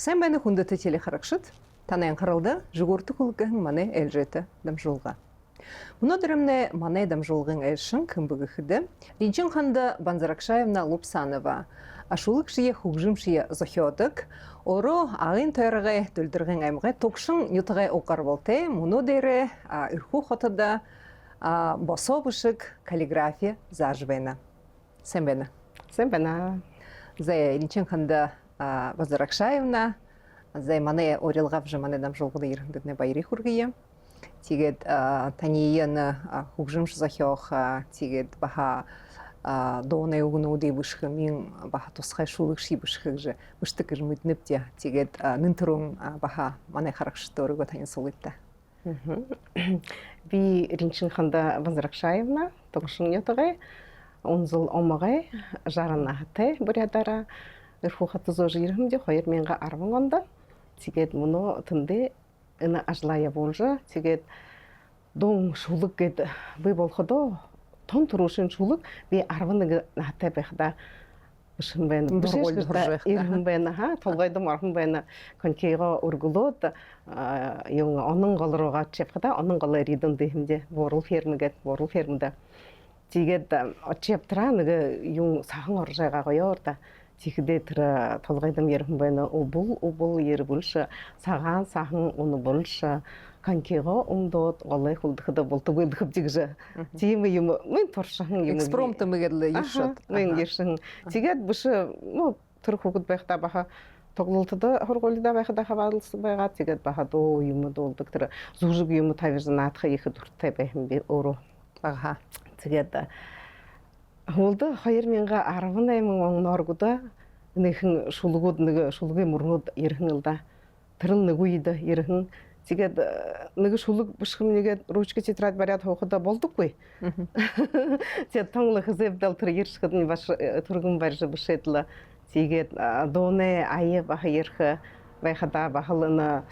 Сайн байна хүндэт телехарагшид танай анхааралда жигүүртэг хулгын манай ээлжэтэй дамжуулга. Өнөөдөр манай дамжуулгын ээлшин хэмбэгэхэд Линчин ханда Банзаракшаевна Лупсанова ашуулаг шие хөгжим шие зохиодог өөрөө агын тойрогой дүлдэргэн аймгай тугшин нютгай угарвалтай өнөөдөр эрхүү хотод босоо бишиг каллиграфия зааж байна. Сайн байна. Сайн байна. За Линчин ханда Банзаракшаевна за манай орилгав же манай дамжуулгад ирэхэд баярыг хүргэе. Тэгээд таньян хөгжимш зохиох тэгээд баха дооны өгнүүдийн бишх мин баха тусгай шуулаг ши бишх же бишдэг мэднэвдэ тэгээд нэнтрон баха манай харагчтай өргөө тань суултаа. Би Линчин ханда Банзаракшаевна тогшин ятгай онзол омгай жаранахтай бурядара эрхүү хот зож ирэхэмдэ 2010 онд тэгээд мөнөө тэндээ энэ ажлая болж тэгээд дон шулаг гэд би болоходоо тон турушин шулаг би 11 наатай байхдаа бишэн байна ирхэн байна толгойд мархан байна конкиго өргөлөөд юм онон гол руугаа чипхада онон гол иридэн дэхэмдэ бурал фермэд тэгээд очиаптраа нэг юм сахан оржайгаа гоёорда Тихэдээ тэр толгойдом ярхан байна. Убул ярбулш сагаан сахан унбулш конкиго умдод голой хулдахда болтуг хэлдэг. Тийм юм мен туршхан юм. Экспромт мэгэл юшод. Мен гэршин. Тэгээд биш тэр хүүхэд байхдаа баха тоглолтод хорголда байхдаа хаваалсан байгаа. Тэгээд баха дөө юм дуулдаг тэр зүрэг юм тавьж наадах ихэд хүртэй байхын би өөрөө бага. Тэгээд Хулда 2018 он оргуда нэгэн шулгууд нэг шулгийн мөрнүүд ирхэн л да. Тэр нэг үед ирхэн. Тэгээд нэг шулг бишхэмнийгээд ручка тетрадь бариад хоохода болдоггүй. Тэгээд тонглох зэвдэл тэр иршгэдний баш түргэн барьж бишэдла. Тэгээд дооны аяа бахирх байхада бахална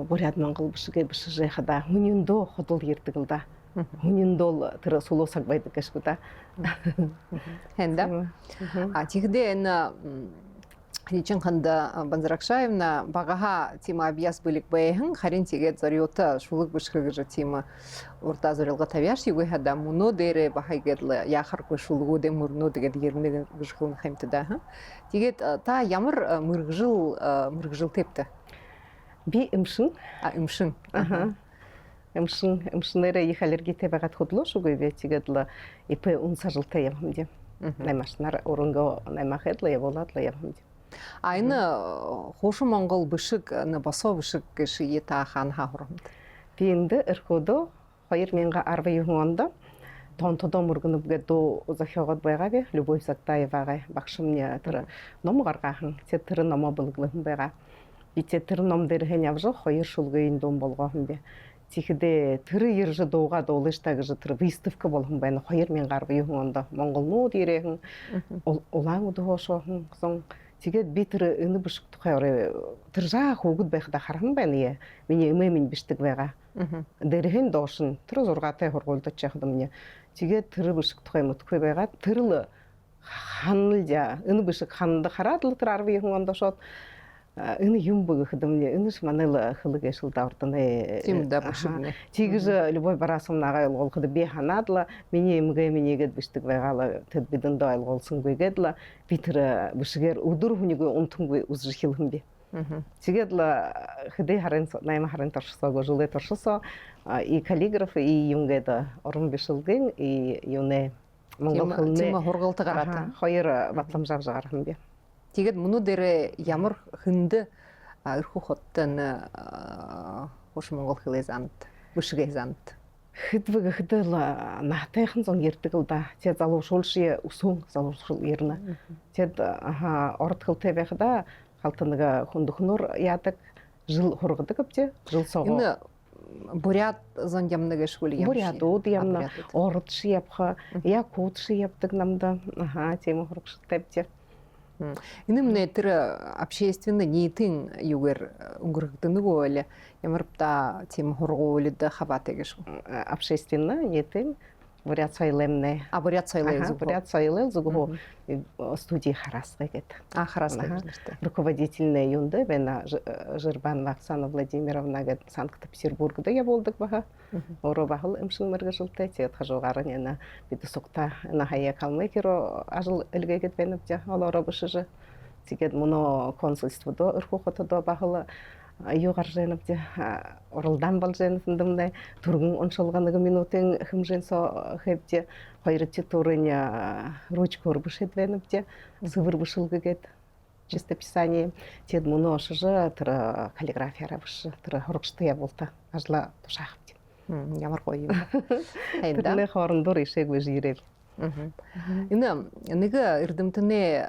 буряд монгол бишгээ бишжээ хада хүнийн дөө ходол ирдэг л да. Хүнийн дол тэр сулуусаг байдаг гэшгүй да. Хэнда. Тихэдээ энэ Линчин ханда Банзаракшаевна багаха тима абьяс бүлэг байхан харин тэгээд зориута шулаг бишхэг гэж тима урта зорилго тавьяаш юугүй хада мөнөө дээрээ бахайгээд яхаргүй шулгууд мөрнөө тэгээд ернэг бишхүүн хэмтэдэ. Тэгээд та ямар мөргжил тэвтэ? Би имшин. Имшин. Эмшнэрэ их аллергитэй байгаад хөдлөөшгүй би тэгээд л ипэ унсажалтай юм дим. Наймашнаар өрөнгө наймахад л явуулаад л юм дим. Энэ хошин монгол бишиг босоо бишиг гэж та хаан хаарамд. Би энд эрхөөдөө 2019 онд тонтодо мөргөнөбгээд зохиогод байгаа би Любовь Сактаевагаа багшмны тэр ном гаргаахан тэр номоо бүлэглэн байгаа. Би тэр ном дээр хэн явж 2 шулгийн дум болгоохон би. Тихэдээ тэр ирж дуугаад уулыштай гэж тэр выставка болгон байна 2019 онд монголнууд ирээхэн улаан өдөөшөөн сон тэгээд би тэр энэ бишг тухай тэр жаа хөөгд байхдаа хархан байна. Миний эмээ минь бишдэг байгаа. Дэрхэн доошин тэр 6-тай хургуулдаж яхад өмнө тэгээд тэр бишг тухай мэдхгүй байгаа. Тэр л ханлжа энэ бишг ханд хараад л тэр 19 онд шууд энэ юм бөгөхд өмнө энэс манай л хөлөг эшил даврдана. Тийм да бушигнэ. Тэгж Любовь Барасовнагаа ойлгоход би ханаад л миний эмгээгээд бишдэг байгаа л тэд бидэндээ ойлгуулсангүй гэдэл би тэр бишгээр өдөр хүнийг унтангүй үзэж хэлхэн би. Тэгээд л хэдий харын 8 харын туршсоо гожулээ туршсоо и каллиграф и юмгээд орон бишэлгэн и юунэ монгол хэлний тийм хургалт гараад хоёр батламжаар гаргасан би. Тэгээд мөнөө дээр ямар хүнд эрхүү хоттон хош монгол хэлээ замд бишгээ замд хэдвэг хэдэл наатайхан зон ярддаг л да. Тэгээд залуу шуулши өсөн залуу шул ярна. Тэгээд орд хэлтэй байхада халт нэг хүндөхнөр яадаг жил хургадаг гэвч жил сого. Энэ буряд зон ямнаг шгүүл юм. Бурядууд ямна орд ши явха якут ши явдаг намда тийм хургштай бич. Энэ тэр общественный нийтийн юугаар өнгөрөгдөг нөгөө л ямар та тийм хургуулд хаваатай гэж. Общественный нийтийн бурят сойлемне. А бурят сойлы зүг. Бурят сойлы зүг студии харасгы гэд. Харасгы. Руководительная юнда бена Жирбан Оксана Владимировна гэд Санкт-Петербургда я болдык баха. Оро бахыл имшин мыргышылтай тет хажугарын яна биде сукта на хая калмай киро ажыл илге гэд бенеп жа олоро бышыжы. Тигет муно консульстводо ырхухотодо бахыл югар женеп жа орылдан бол женефиндимде тургун оншолганыгы минутын хымжен со хепте хайрытчы турыня ручку орбышет венеп жа сывыр бышылгы гэд чистописание тед муно шыжы тыры каллиграфия рабышы тыры хорукшты я болта ажла тушахып ямар гоё юм. Тэрлэ хоорондоо ишэг вэ жирэл. Нэг эрдэмтний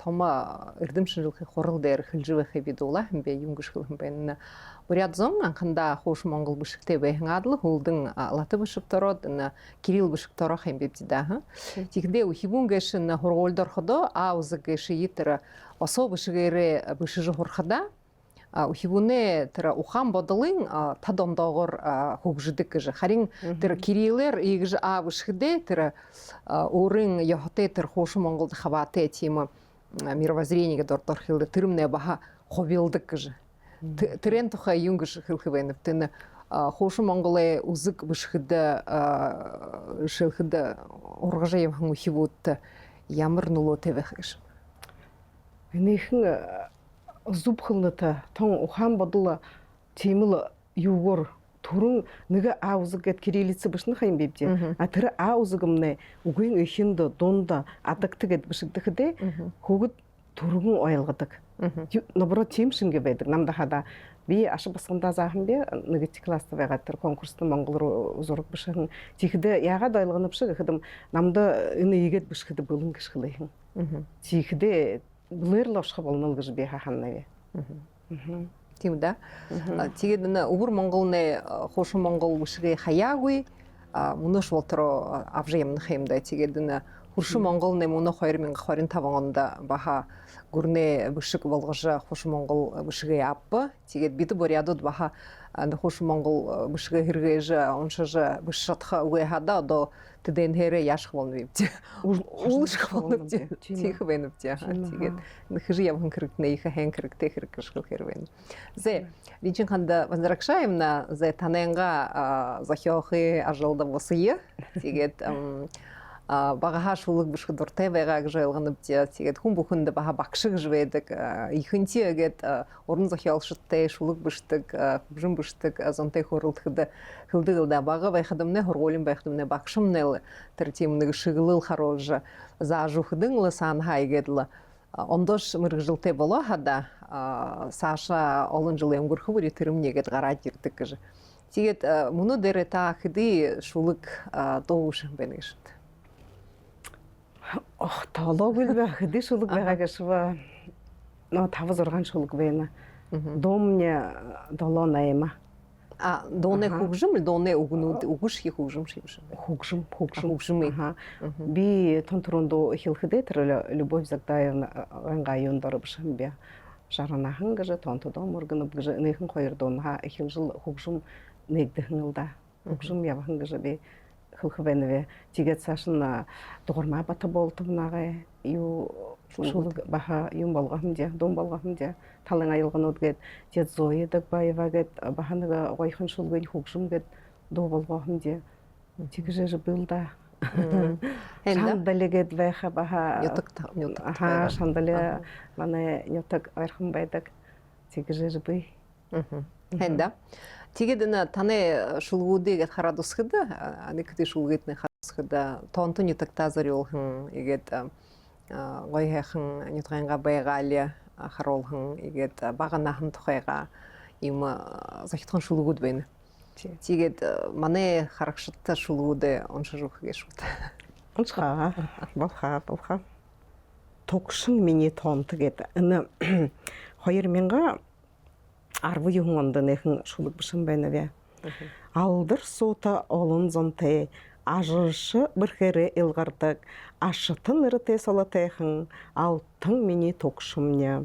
тома эрдэмшинлэхи хурал дээр хилжвэхи бидула хэмбэ юнгшхэл хэмбэ бурят зон анханда хош монгол бишгтэй байхан адал хөлдөн латы бишгтороод кирилл бишгтороо хэмбэ бидаа. Тэгдэ хибүнгэшин хургуулдор ходо аузгэши итэр осоо бишгээрэ бишж хурхада хибүнэ тэр ухан бодлын тадомдогор хөгждөг гэж харин тэр кириллэр игж авшхдэ тэр өөрийн яхтэй тэр хош монголд хаваатай тийм мировоззрение дордор хилдэ тэрмнэ баха ховилдаг гэж тэрэн тухай юм гэж хэлхэвэн тэн хош монголын үзэг бишгэд шилхэд ургажаа юм хибүт ямар нулоо тавих гэж энийхэн зубхылната тон ухан бодол тимэл юугор түрэн нэг аузг гэд кириллица бишнах юм бибжи а тэр аузгымны үгийн эхэнд дунд адагт гэд бишгдэхдэ хөгд түргэн ойлгодог нобро тим шингэ байдаг намда хада би ашиг басганда заахан би нэг класста байгаад тэр конкурст монгол руу зураг бишхэн тихэдэ ягаад ойлгоно бишг гэхэдэм намда энэ игээд бишгэд бөлөн гიშгэлэхэн тихэдэ Блэрлошха болнол гэж би хаханнаа. Тийм да. Тэгээд өвөр Монголны хошин Монгол бишгээ хаяагүй мөнөш болтро авж ямнах юм да. Тэгээд хөршин Монголны мөнөх 2025 онд баха гүрнэ бишг болгож хошин Монгол бишгээ авб. Тэгээд бид бурядууд баха хошин Монгол бишгээ хэрэгэж уншиж бишшатха үгүй хада одоо тэдэн хэрэ яшх болно бивч. Уулшх болно бивч. Тих байна бивч. Тэгээд нөхөр явхан хэрэгтнэ их хэн хэрэгтэй хэрэг гэршгэл хэр байна. Зэ Личин ханда Банзаракшаевна зэ таненга захиохи ажалда восые. Тэгээд багаха шулуг бишг дуртай байгаа гэж ойлгоно бивч. Тэгээд хүн бүхэнд баха багшиг гэж байдаг. Ихэнти гээд уран зохиолчтой шулуг бишдэг, хөгжим бишдэг зонтой хөрөлдөд хөлдөг бага байхадымны хургуулын байхадымны багшымнэл тэр тийм нэг шиглэл харуулж заажухдын лсан хайгэдл ондош мэрэгжилтэй болоо хада саша олон жил өнгөрөх үри тэрмнийгэд гараад ирдэг гэж. Тэгээд мөнө дээр та хэдий шулуг дууш байна гэж. Ох тоолоогүй байх хэдий шулуг байгаа гэж ба нөө 5-6 шулуг байна. Дуумны 7-8. Дооны хөгжим дооны өгнүүд өгөшхий хөгжим шиг шүү. Хөгжим. Би тонтрондо хэлхэдэ тэр Любовь Загдаевна ангаюн дорбшин би жаранахан гэж тонтодо мөргөн гэж нэхэн хоёр дуунаа эхэлжил хөгжим нэгдэхэн л да. Хөгжим явхан гэж би хэлхэвэнвэ. Тэгээд цаашна дуурмаа бата болтомнага юу шулуг баха юм болгохмдя дум болгохмдя талын аялганууд гээд тэд зоядаг баява гээд баханага гойхон шулгын хөгжим гээд дуу болгохмдя тэгжэж билда шандалгээд байха баха ютаг шандале манай ютаг архан байдаг тэгжэж би хэнда тэгээд энэ таны шулгуудыг хараад усгэд нэг гэдэг шулгуудны хараад тонтон ютаг тазариулхан игээд гой хайхан нютганга байгааль харуулхан игээд баганахан тухайга юм захитхан шулгууд байна. Тэгээд манай харагштай шулгууд уншиж өгөх гэж шүү. Уншгаа. Болха. Тогшин миний тонт гээд энэ 2010 онд нэхэн шулуг бишэн байна вэ. Алдар суута олон зонтэй ажыршы бірхері илғардаг, ашытын іріте салатайхын, алтын мені тоқшымня.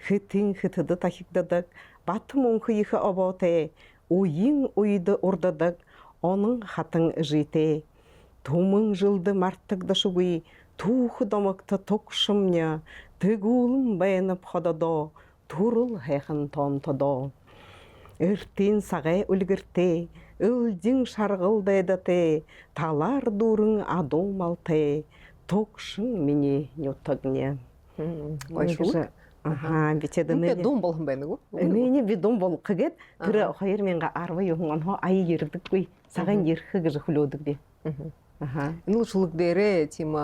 Хытын хытыды тахикдадық, батым оңқы ехі оботе, ойын ойды ордадық, оның хатын жите. Тумын жылды марттыгда шугуй, туухы домакта токшымня, тегулын байнып хододо, турыл хэхэн томтодо. Өртин сағай үлгірте, үлдің шарғылдайды те, талар дурың адомалте, токшың мені нютагне. Ой, шулық. Ага, битеді Мен дом болғым бәйні ғу? Мене бидон бол қығет, түрі қайыр менға арвы еуңан хо айы ердік көй, саған ерхі гыжы хүлөдік бе. Ныл шулық дәрі тема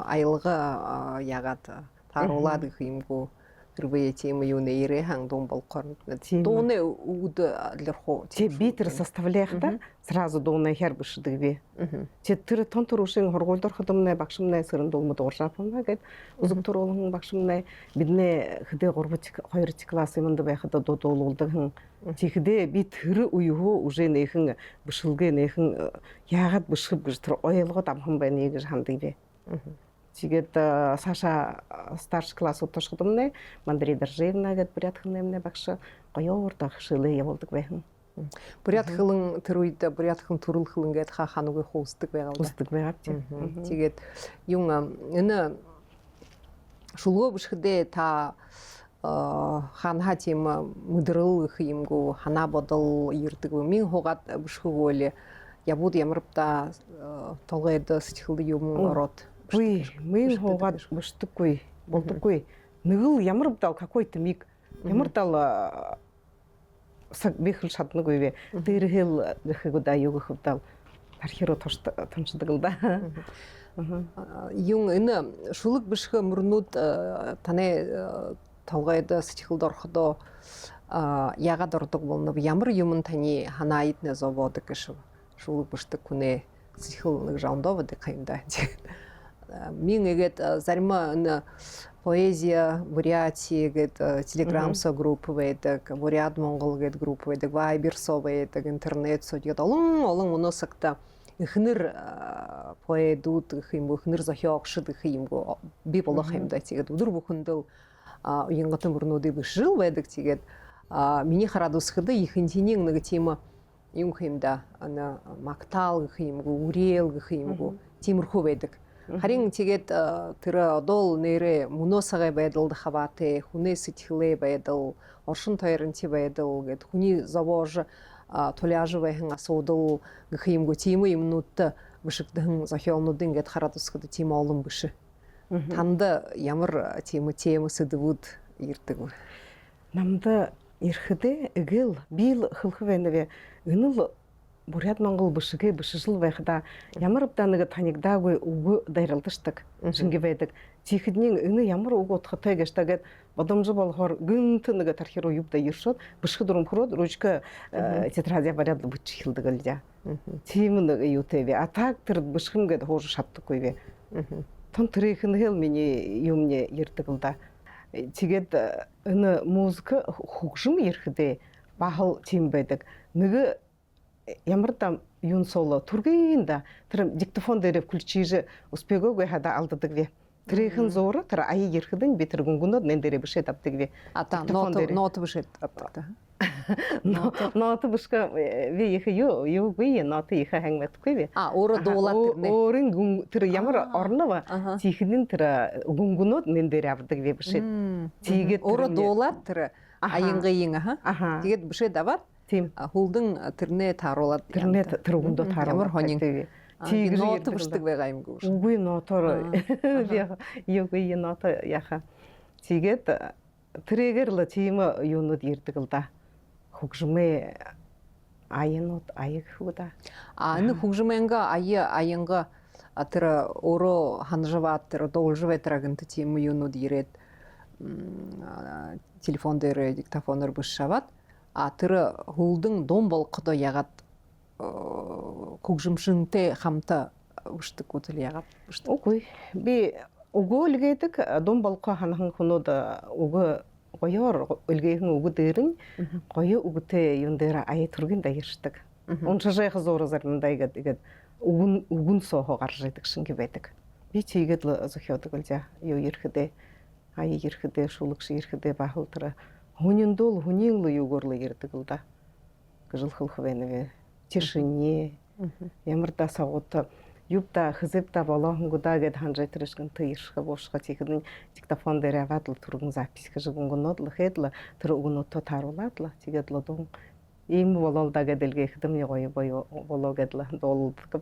айылға яғат тарулады қиымғу. Впервые тема юны ере хаң дом бол қорын. Доны уды лерхо. Те битір составляяқта, сразу доны хер бішідік бе. Те түрі тонтырушың хорғолдар қыдымнай, бақшымнай сырын долмы доғыр жапымна, гайд. Ұзық тұр олың бақшымнай, бидіне хыды ғорбы қойры чикласы мұнды байқыда додол олдығың. Тихіде би түрі уйығы уже нейхің бішілге нейхің яғат бішіп гіжтір ойылғы дамхын бай нейгі жанды бе. Тигет Саша старший класс оттошқыдымны, Мандрей Доржевна гет бурятхынемне бақшы қойордақ шылы яволдық бәхін. Бурят хылың тұруйды, бурят хылың тұрыл хылың гет хануғы хоустық бәғалды. Хоустық бәғап те. Тигет юңа, үні шулғы бішкіде та ханға тема мұдырыл қиымғу, хана бодыл ердігу. Мен хоғат бішкі олі, я буду ямырыпта толғайды сытықылды юмын рот. Ой, мен хоғат бұштық қой, болдық қой. Нығыл ямырыптал какой-то миг. Ямыртал бехіл шатыны көйбе. Дырғыл ғығыда юғы қыптал. Тархиро тоншыдығылда. Юң үні шулық бішкі мұрнуд тане толғайды сытықылды орқыды яға дұрдық болынып. Ямыр юмын тани хана айтны зоводы кіші. Шулық бішті күне сытықылының жауындовыды қайымда. Мен егет зарма поэзия Бурятии гет телеграмса группы вейдек, Бурят Монгол гет группы вейдек, Вайберсо вейдек, интернет содет. Олың уносакта ихныр поэдут ихимбу, ихныр захиокшыд ихимбу, биполо хаймда тигет. Удур бухындыл уйынгатын бурнуды бышыл вейдек тигет. Мини харадусхыды ихинтинин нығы тема юң хаймда мактал ихимбу, урел ихимбу, тимурху вейдек. Харин тигет тыры одол нейре муносагай байдылды хаваты, хуне сытхиле байдыл, оршын тайрынти байдыл, гет хуни завожы толяжы байхын асудыл гхимгу тимы имнутты бышыктың захиолнудың гет харадусқыды тима олым бышы. Танды ямыр тема сыдывуд ертігу. Намды ерхіде үгіл, бил хылхы вәніве, үныл Бурят Монгол бышыге бышыжыл вайхыда ямырыптаныгы танигда гой угу дайрылдыштык, шынге вайдык. Тихиднин үні ямыр угу отқытай гештагет бадамжы балғар гүнтінігі тархиру юбда ершот, бышқы дұрым құрод, ручка тетрадия барядлы бұтчы хилді гілдя. Тимінігі ютеве, а так тұрд бышқымге хожу шатты койве. Тон тұрейхін хел мені юмне ерді гілда. Тигет үні музыка хуқжым ерхіде бағыл тим байдык. Нігі ямырдам юн соло тургейинда тырым диктофон дерев включижи успего гойхада алдыдык ве. Трейхын зоры тыра айы ерхидын бетіргунгунод нендере бішет аптык ве. Ата, ноты бішет аптыкта. Ноты бішка ве ехі ю гүйе ноты ехі хәңмет көй ве. Оры доолат тірне. Орын тыры ямыр орнова тихидин тыра гунгунод нендере аптык ве бішет. Оры доолат тыры айынғы еңі. Тегет бішет ават. Хулдың түрне таролат. Түрне тұрғынды таролат. Ямар хонин. Ноты бұштық бе ғайым көш. Угуй нотор. Югуй ноты яха. Тигет түрегерлі тиімі юнуд ердігілда. Хуқжымы айынуд айық худа. Аны хуқжымайынға айынға тірі оро ханжыват, тірі доғылжывай тірагынты тиімі юнуд ерет. Телефондары, диктофоныр бұшшават. Тыры хулдың домбол қыды яғат көкжімшіңте қамта ұштық өтілі яғат. Окой. Би угу үлгейдік домболқа ханахын құноды угу қойыр үлгейхін угу дырын қойы угуте юндера айы тұргын да ерштік. Онша жайғы зоры зарнында егет угун соғы қаржайдық шынге бәйдік. Би тейгедлі зұхиодық үлдя ю ерхіде, айы ерхіде, шулықшы ерхіде бағыл тұры. Хуніндол, хунинлы югорлы ердігілда. Гыжыл хылхы вәніве, тишине, ямырда сағыты юбта хызыбта болохонгуда гэд ханжайтрышгын тыйршга бошга тихэдэн диктофон дээр аваад л түргэн запись гэж гонгонод л хэдла тэр өгнөтө таруулаад л тэгээд л дун ийм болол да гэдэлгээ хэдэм гоё гоё болоо гэдла доолдгов.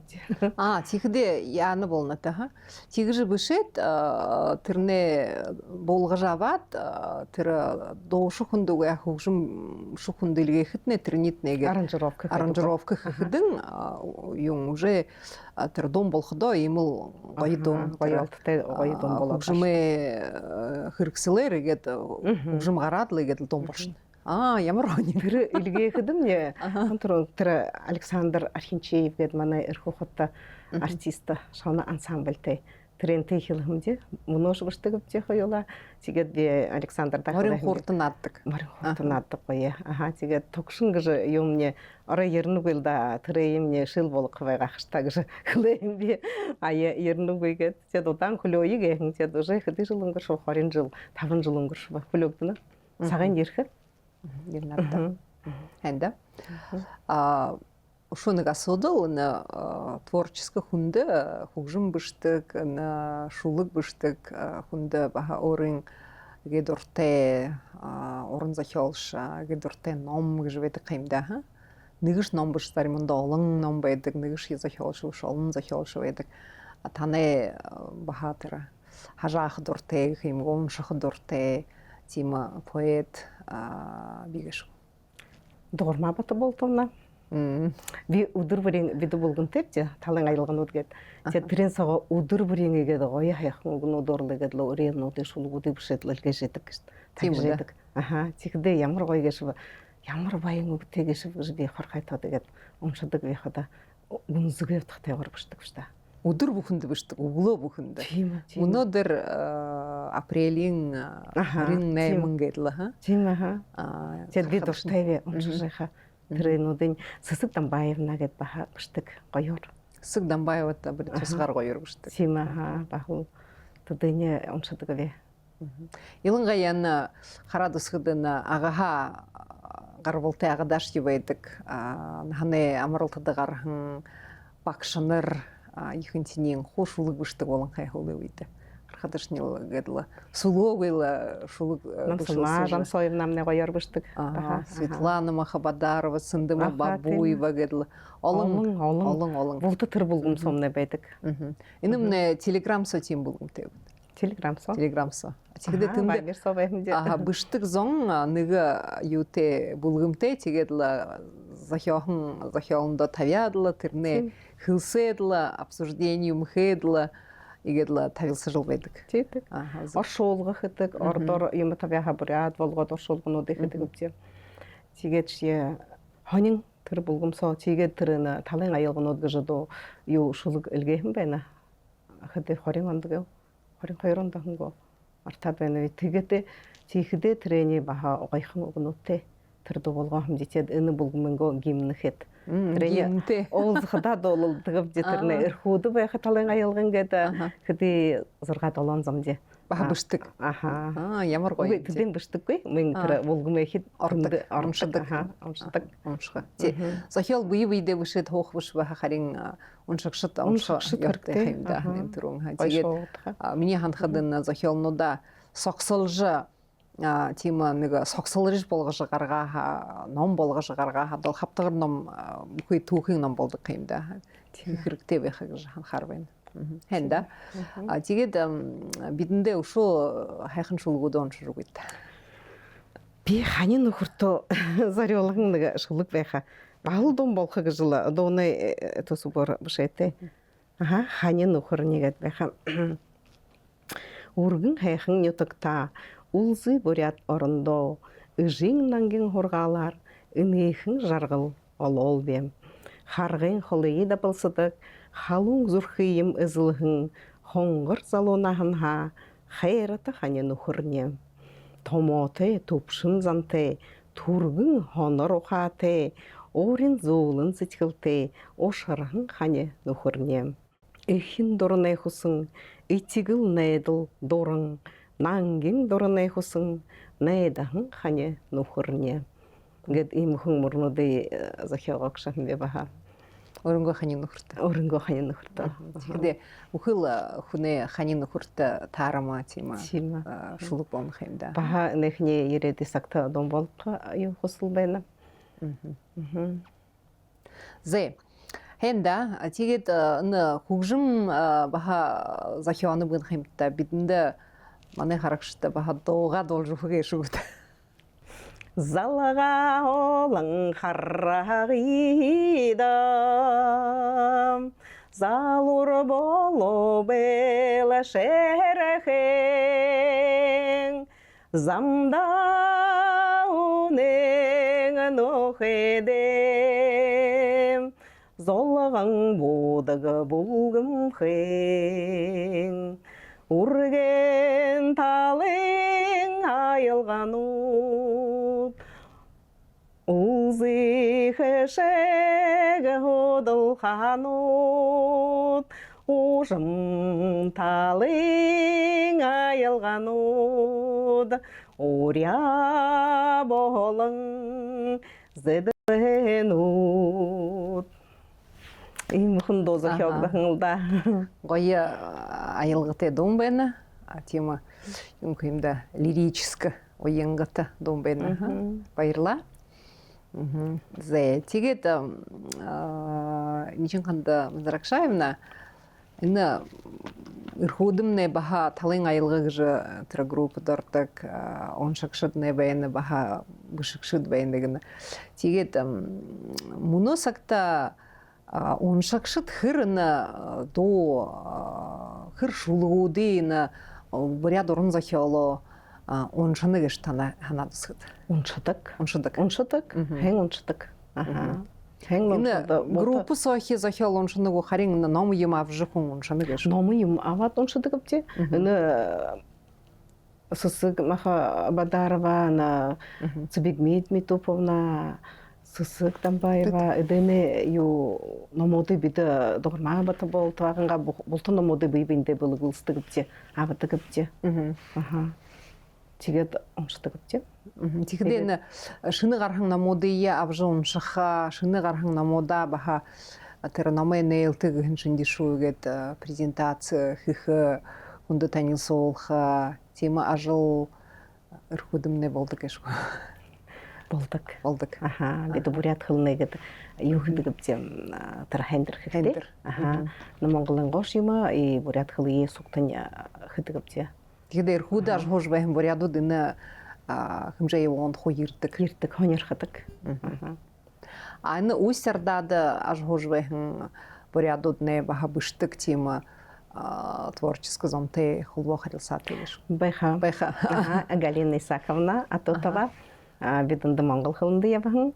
Тихэдэ яаны болната ха. Тигж бишет тэрнэ болгож аваад тэр доош хүндүгэ хөгжим шүхүндэлгээ хэтнэ тэрнит нэгэ аранжировка хэдэн юм уже тэр дом болохдоо ийм л гоё дом гоёлттай гоё дом болоод хөгжмээ хэрэгслэр гээд хөгжим гараад л гээд дом болшно. Ямар гоёний тэр илгээ хэдэм нэ тэр Александр Архинчеев гээд манай эрхүүхот артист шона ансамбльтэй трентэй хэлхэмдэ мөнөөш гэртэг бжих ёла тэгээд Александр Морин хурдан наддаг гоё тэгээд тогшин гэж юм нэ орой ернүгэл да тэр юмне шил болох байгаа хаштай гэж хэлэм би ернүгүй гээд тэгээд удаан хөлөөийг хэн тэгээд уже хэдэн жил өнгөрш 20 жил 5 жил өнгөрш хөлөөднө цагаан ярих Гернарда. Хэнда. Ушуныг асуудал на творческий хүндэ хөгжим бишдэг на шулыг бишдэг хүндэ баха орын гэдуртэй уран зохиолч гэдуртэй ном гэж байдаг юмда. Нэгш ном бишдэр юмд олон ном байдаг, нэгш зохиолч олон зохиолч байдаг. Таны баха тэр хажаах дуртай юм унших дуртай тима поэт бигаш. Дурма бата болтомна. Би өдөр бүрийн бид болгонтэй ч талан аялганууд гээд тэрэн сого өдөр бүрийн гээд гоё хайхан өгнүүд орлоод л өрөөнүүдийн шулгуудыг бишэдлэлгээ шидэг гэж тавьжээдэг. Тэгэхдээ ямар гоё гэж ямар баян өвтэй гэж би хорхайтаа тэгээд уншдаг би хада үнзгээ утгатай яваар бишдэг шүү дээ. Өдөр бүхэнд бишдэг, өглөө бүхэнд. Өнөөдөр апрелийн 28 гэдэл Тэгээд би дуртай уншихаа тэрнүүдийн Сэсэг Дамбаевна гэд баха бишдэг гоёор. Сэсэг Дамбаевтай бүр тусгаар гоёор бишдэг. Баху тэдэний уншдаг вэ. Илангаян хараад өсгөдөн агаха гарвалтай агадаш байдаг. Ханы амралтад гархан багшнар ихэнх тинийн хуушулыг бишдэг болон хайхуулы үед. Архадашнил гэдэл сулоогэл шулыг Жансоев намны гоёор бишдэг. Светлана Махабадарова, Сандыма Бабуева гэдэл олон бүгд тэр булгам сумны байдаг. Энэмнэ телеграмсо тийм булгамтай. Телеграмсо. Тэгэхдээ тэнд бишдэг зон нэг юутэй булгамтай тэгээд л захиолондоо тавиад л тэрнээ хэлсээд л обсуждение мхэд л игээд л тавилсарл байдаг. Тийдэг. Оршуулгах гэдэг ордоор юм тавиаха бүрээд болгоод оршуулгнууд ихэдэг үгүй. Тэгээд хонин тэр булгамсоо тэгээд тэр талын аялганууд гэж одоо юу шулг илгээхэн байна. Хэдэ 20 онд гэв. 22 онд хөнгөө артаа байна. Тэгээд тийхдээ тэрэний баха гойхон өгнөттэй тэр дуулгоо хэмжээчээд энэ булгамнгөө гимнэхэд тэрэний уулзахтаа дуулдаг тэрнээ эрхүүд байх талын аялган гэдэг хэдий 6-7 замжээ баха бишдэг. Ямар гоё. Тэдэнд бишдэггүй. Мен тэр булгамээ хэд оромшдаг. Тий. Захиол бие бишэд хоох биш баха харин уншигшд явтай юмда тэрүүн. Тэгээд миний хандхад энэ захиолнуудаа согсолж тийм нэг согсолж болгож гаргаа ном болгож гаргаа хадвал хавтгар ном бүхий түүхийн ном болдог юм да. Тийм хэрэгтэй байх гэж анхаар байна. Хэнда. Тэгээд бидэндээ өшөө хайхан шулгууд уншруу гэд. Би ханин нөхөртөө зориулган нэг шулг байха. Баал дум болох гэж л дууны төсвөр бишээтэй. Ханин нөхөр нэгэд байха. Үргэн хайхан нютагта улзы бурят орондоо ыжин нангин хургаалар инээхэн жаргал олол бэм. Харгын холыйы да былсыдаг халун зүрхийм ызылхын хонгор залунахан хайрата ханин нөхөрнем. Томоте тупшин занте түргэн хонор ухаате өөрийн зөөлөн сэтгэлтэй ушархан хани нөхөрнем. Эхэн дурны хусан ичигэл найдал дуран нангин дурны хусан найдахан хани нөхөрнем. Гэд ийм хүн мөрнүүдээ захиогоогшан баха. Өрөнгө ханин нөхөртө. Өрөнгө ханин нөхөртө. Тэгэхдээ үхэл хүнээ ханин нөхөртө таарама тима. Тийм. Шулук бомх юм да. Баха нэхний ирэди сакта дом болго юу хосол байна. Зэ. Хэнда тэгээд н хүгжим баха захианы бүгэн хэмтэ бидэнд манай харагштай баха дууга дуулж өгөхөө шүгт. Залга олон харагида залур боло бела шерехэн замда унэн нохедем золган будаг булгымхэн урген талын аялганууд Узи хэшэг хөдөл ханууд ужим талын аялганууд урья болон зэдэнүүд ийм хүн дозохёгдсон л да. Гоё аялгатай дум байна. Тема юм хэмдэ лирическое уянгата дум байна. Баярлаа. Зэ тэгээд ничэн ханда Манзаракшаевна энэ ирхүүдэмнэ баха талын аялга гэж тэр групп дордог оншагшднэ байна баха бушгшд байна гэнэ. Тэгээд муносакта оншагшд хэрнэ дуу хэр шулгуудын буряд уран зохиолоо уншны гэж тана ханадсгад. Уншдаг. Уншдаг. Хэн уншдаг. Аха. Энэ групп сохи зохиол уншныг харин ном юм авж хүн уншны гэж. Ном юм аваад уншдаг гэвч энэ Сусыг маха Бадарова на Цубигмит Митуповна Сусыг Тамбаева эдене ю номоды бид догмаа бат бол тааганга бултан номоды бийбинде булгылстдаг гэвч авдаг гэвч. Аха. Тэгээд уншдаг гэвч. Тэгэхээр энэ шинэ гархан номуудыг авж унших, шинэ гархан номуудаа баха тэр номын нээлтэг хэн шинжшүүгээд презентац хийх, хүндэт танилцуулах, тийм ажил өрхөдмнэ болдог гэж. Болдог. Аха. Бид бурят хылнэ гэдэг юу гэдэг гэвч тэр хендер хэрэгтэй. Аха. Монголын гош юм и бурят хылын сугтань гэдэг гэвч. Тэгэхээр худаж хож байх бурядууд энэ хэмжээ явууланд хуйрдаг хоньорхдаг. Энэ үсэрдад аж хож байх бурядууд нэ баха бышдаг тийм творческой зонтэй холбоо харилцаатай гэж. Байха. Галина Исаковна Атотова бидэнд Монгол хөлөнд явхан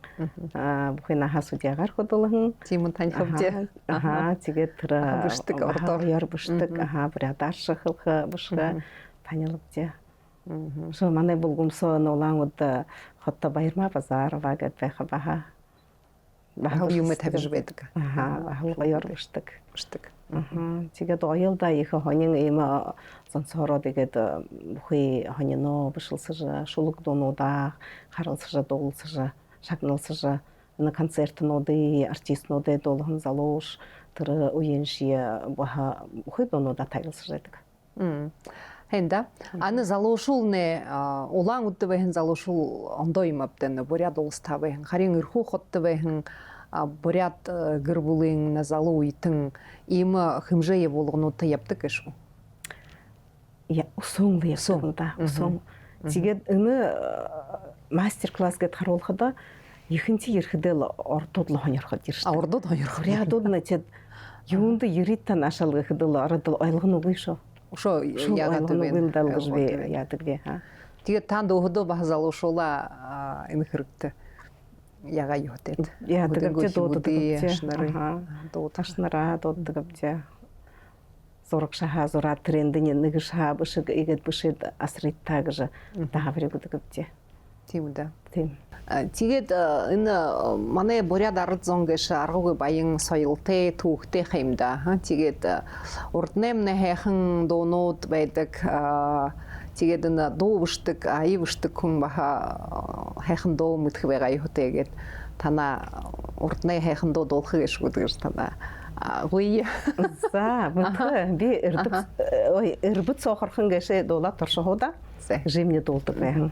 бүхний хасуудягаар хөдөлгөн тийм танихвд. Аха тэгээд тэр бышдаг ордоор яр бышдаг бурядаар шахах бушга танилцж. So манай булгумсоо нолангууд хотто баярма базарова гэдэг байха баха. Баха юм тавьж байдаг. Баха яр бышдаг. Тэгээд оёлда их хонин ийм сонсороо тэгээд бүхий хонино бишэлсэж шулуг дуунуудаа харалсаж дуулсаж шагналсаж энэ концертнуудын артистнуудын дуулхан залууш тэр үеийн ши баха бүхий дуунуудаа тагласаж байдаг. Хэнда аны залуушул нэ улаан үдэ бэхэн залуушул ондоо юм абдэн буряд улстай бэхэн харин өрхүү хоттой бэхэн буряд гэрбулын залуу итэн ийм хэмжээ болгонуудтай явдаг гэж. Я усон да. Усон. Тэгээд энэ мастер-класс гэд харуулхад ихэнхий ирэхдэл ордууд л хоньорход ирж байна. Ордууд хоньорход. Бурядууд нэчэд юунд ирэт та нашаал гэхдэл ороод ойлгоно үгүй шүү. Ошо яагаад вэ? Яадаг вэ? Тэгээд танд өдөө бах залуушуулаа энэ хэрэгтэй. Яга юу тед. Яадаг гэж дууддаг гэж. Зураг шаха зураг трендийн нэг шаа бишг игэд бишэд асриттаа гэж тааврыг гэдэг. Тийм үү. Тийм. Тэгээд энэ манай буряд ард зон гэж аргуугийн баян соёлтой түүхтэй хэмдэ. Тэгээд урд нэмнэ хайхан дуунууд байдаг. Тэгээд энэ дуу бишдэг, аяа бишдэг хүн баха хайхан дуу мэдэх байгаа юутэй гээд танаа урдны хайхандуу дуулах гэж үдгэр тана гуй За бутга би ирбит сохорхон гэшэ дуула торшохуда жимне дуулдаг байхан.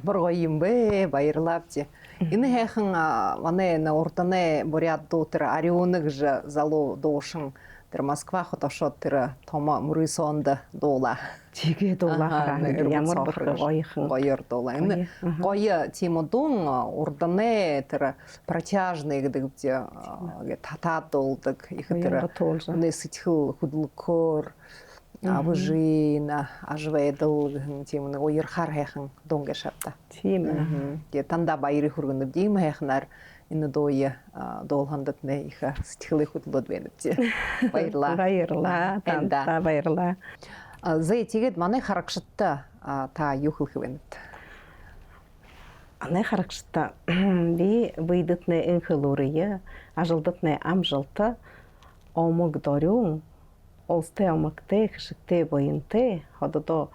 Боргоимбе байрлапти. Ины хайхан мане на урданы буряду тэр арионыг же залу доошин тэр Москва хотошот тэр тома мурисонда дуула. Чигээ дуула хараа ямар бүр гоёхан гоёр дуула. Ины гоё тимодун урданы тэр протяжный гэдэг татаа дуулдаг их тэр ны сэтгэл хөдлөхөөр Абужина, ажвайдал тийм нэг уярхаар хайхан дунгэ шатта. Тийм ээ. Тэ танда баярыг хүргэнэ дим хайхнаар энэ дууя дуулхандад нэ их сэтгэлээ хөдлөд байна тий. Баярлаа. Баярлаа. Танда баярлаа. Зэй тэгээд манай харагшатта та юу хэлэх вэ? Манай харагшатта би выйдатны энхэлурыя, ажылдатны амжилта омог дөрүн Олстэй амагтай хэшигтэй боёнтэй хододо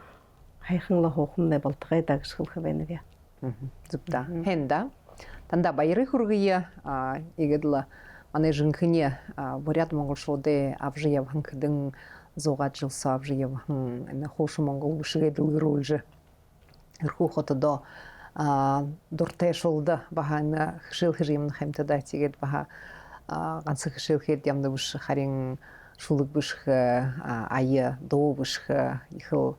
хайханла хоохмны болтгай дагшхылх байна вэ. Зүгтаа. Хэнда танда баярыг хүргье игедла манай жинхне бурят монгол шууды авжияв ханкдын зугаад жилса авжияв энэ хош монгол бишгээ дэлгэрүүлж эрхүү хотодо дуртай шулда бахана хшил хжим хэмтэдэ тэгээд баха ганц хшилхэд ямда биш харин шулык бышх ая доо бышх ихо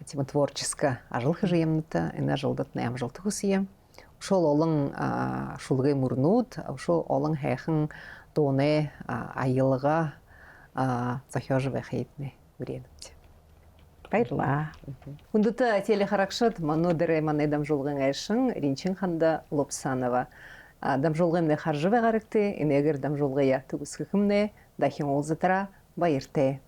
тима творческая ажил хжимната энэ ажилдатны амжилт хүсье ушол олон шулгы мурнууд ушол олон хайхан дууны аялга захиож байх хэднэ үрэнэт баярлаа. Хүндэт телехаракшат манудэрэ манай дамжуулгын айшин Ринчин ханда Лобсанова дамжуулгын харжвэ гарагты энэгэр дамжуулгая төгсгөхмнэ дахин уулзатара баяртай.